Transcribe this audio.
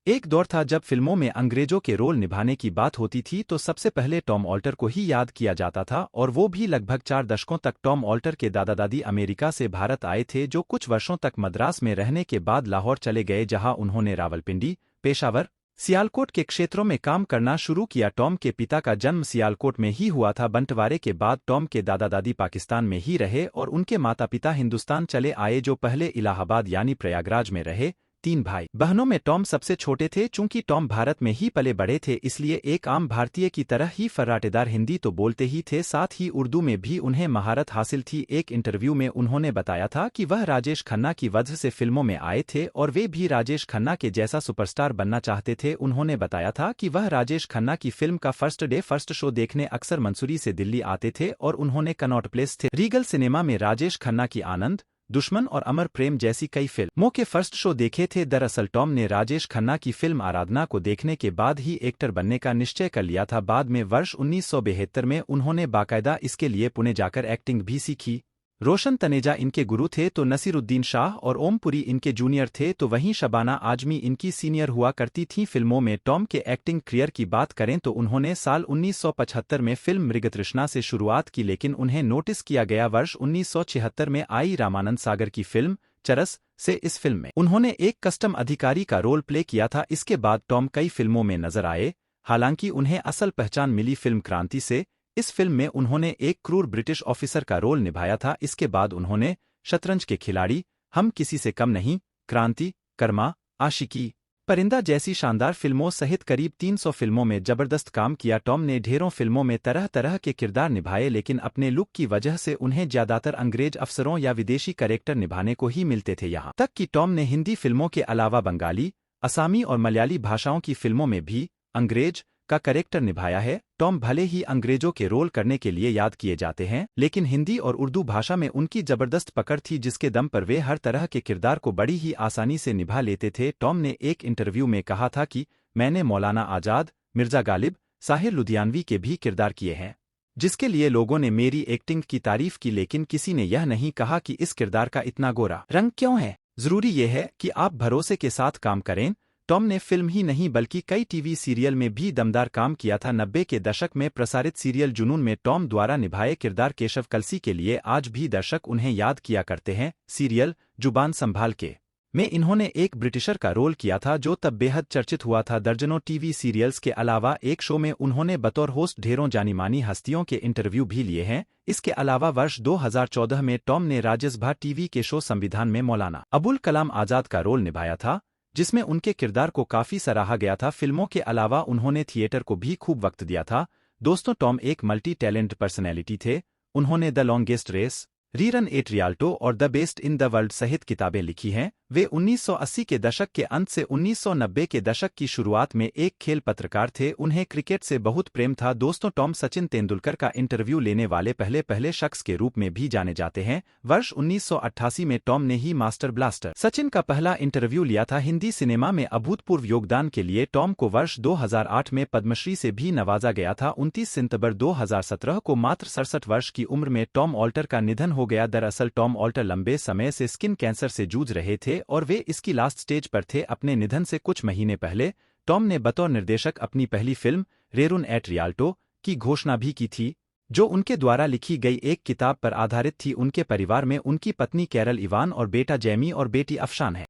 एक दौर था जब फिल्मों में अंग्रेजों के रोल निभाने की बात होती थी तो सबसे पहले टॉम ऑल्टर को ही याद किया जाता था और वो भी लगभग 4 दशकों तक। टॉम ऑल्टर के दादा दादी अमेरिका से भारत आए थे जो कुछ वर्षों तक मद्रास में रहने के बाद लाहौर चले गए जहां उन्होंने रावलपिंडी, पेशावर, सियालकोट के क्षेत्रों में काम करना शुरू किया। टॉम के पिता का जन्म सियालकोट में ही हुआ था। बंटवारे के बाद टॉम के दादा दादी पाकिस्तान में ही रहे और उनके माता पिता हिंदुस्तान चले आए जो पहले इलाहाबाद यानी प्रयागराज में रहे। 3 भाई बहनों में टॉम सबसे छोटे थे। चूंकि टॉम भारत में ही पले बड़े थे इसलिए एक आम भारतीय की तरह ही फर्राटेदार हिंदी तो बोलते ही थे, साथ ही उर्दू में भी उन्हें महारत हासिल थी। एक इंटरव्यू में उन्होंने बताया था कि वह राजेश खन्ना की वजह से फिल्मों में आए थे और वे भी राजेश खन्ना के जैसा सुपरस्टार बनना चाहते थे। उन्होंने बताया था कि वह राजेश खन्ना की फिल्म का फर्स्ट डे फर्स्ट शो देखने अक्सर मंसूरी से दिल्ली आते थे और उन्होंने कनॉट प्लेस स्थित रीगल सिनेमा में राजेश खन्ना की आनंद, दुश्मन और अमर प्रेम जैसी कई फिल्मों के फर्स्ट शो देखे थे। दरअसल टॉम ने राजेश खन्ना की फिल्म आराधना को देखने के बाद ही एक्टर बनने का निश्चय कर लिया था। बाद में वर्ष 1972 में उन्होंने बाकायदा इसके लिए पुणे जाकर एक्टिंग भी सीखी। रोशन तनेजा इनके गुरु थे तो नसीरुद्दीन शाह और ओमपुरी इनके जूनियर थे तो वहीं शबाना आजमी इनकी सीनियर हुआ करती थीं। फिल्मों में टॉम के एक्टिंग करियर की बात करें तो उन्होंने साल 1975 में फिल्म मृगतृष्णा से शुरुआत की लेकिन उन्हें नोटिस किया गया वर्ष 1976 में आई रामानंद सागर की फिल्म चरस से। इस फिल्म में उन्होंने एक कस्टम अधिकारी का रोल प्ले किया था। इसके बाद टॉम कई फिल्मों में नजर आए, हालांकि उन्हें असल पहचान मिली फिल्म क्रांति से। इस फिल्म में उन्होंने एक क्रूर ब्रिटिश ऑफिसर का रोल निभाया था। इसके बाद उन्होंने शतरंज के खिलाड़ी, हम किसी से कम नहीं, क्रांति, कर्मा, आशिकी, परिंदा जैसी शानदार फिल्मों सहित करीब 300 फिल्मों में जबरदस्त काम किया। टॉम ने ढेरों फिल्मों में तरह तरह के किरदार निभाए लेकिन अपने लुक की वजह से उन्हें ज्यादातर अंग्रेज अफसरों या विदेशी कैरेक्टर निभाने को ही मिलते थे। यहाँ तक कि टॉम ने हिंदी फिल्मों के अलावा बंगाली, असामी और मलयाली भाषाओं की फिल्मों में भी अंग्रेज का कैरेक्टर निभाया है। टॉम भले ही अंग्रेजों के रोल करने के लिए याद किए जाते हैं लेकिन हिंदी और उर्दू भाषा में उनकी जबरदस्त पकड़ थी जिसके दम पर वे हर तरह के किरदार को बड़ी ही आसानी से निभा लेते थे। टॉम ने एक इंटरव्यू में कहा था कि मैंने मौलाना आजाद, मिर्जा गालिब, साहिर लुधियानवी के भी किरदार किए हैं जिसके लिए लोगों ने मेरी एक्टिंग की तारीफ की लेकिन किसी ने यह नहीं कहा कि इस किरदार का इतना गोरा रंग क्यों है। जरूरी यह है कि आप भरोसे के साथ काम करें। टॉम ने फिल्म ही नहीं बल्कि कई टीवी सीरियल में भी दमदार काम किया था। 90 के दशक में प्रसारित सीरियल जुनून में टॉम द्वारा निभाए किरदार केशव कलसी के लिए आज भी दर्शक उन्हें याद किया करते हैं। सीरियल जुबान संभाल के में इन्होंने एक ब्रिटिशर का रोल किया था जो तब बेहद चर्चित हुआ था। दर्जनों टीवी सीरियल्स के अलावा एक शो में उन्होंने बतौर होस्ट ढेरों जानी मानी हस्तियों के इंटरव्यू भी लिए हैं। इसके अलावा वर्ष 2014 में टॉम ने राज्यसभा टीवी के शो संविधान में मौलाना अबुल कलाम आजाद का रोल निभाया था जिसमें उनके किरदार को काफी सराहा गया था। फिल्मों के अलावा उन्होंने थिएटर को भी खूब वक्त दिया था। दोस्तों टॉम एक मल्टी टैलेंट पर्सनैलिटी थे। उन्होंने the longest race, rerun at Rialto और the best in the world सहित किताबें लिखी हैं। वे 1980 के दशक के अंत से 1990 के दशक की शुरुआत में एक खेल पत्रकार थे। उन्हें क्रिकेट से बहुत प्रेम था। दोस्तों टॉम सचिन तेंदुलकर का इंटरव्यू लेने वाले पहले शख्स के रूप में भी जाने जाते हैं। वर्ष 1988 में टॉम ने ही मास्टर ब्लास्टर सचिन का पहला इंटरव्यू लिया था। हिंदी सिनेमा में अभूतपूर्व योगदान के लिए टॉम को वर्ष 2008 में पद्मश्री से भी नवाजा गया था। 29 सितंबर 2017 को मात्र 67 वर्ष की उम्र में टॉम ऑल्टर का निधन हो गया। दरअसल टॉम ऑल्टर लंबे समय से स्किन कैंसर से जूझ रहे थे और वे इसकी लास्ट स्टेज पर थे। अपने निधन से कुछ महीने पहले टॉम ने बतौर निर्देशक अपनी पहली फिल्म रेरुन एट रियाल्टो की घोषणा भी की थी जो उनके द्वारा लिखी गई एक किताब पर आधारित थी। उनके परिवार में उनकी पत्नी कैरल इवान और बेटा जैमी और बेटी अफशान है।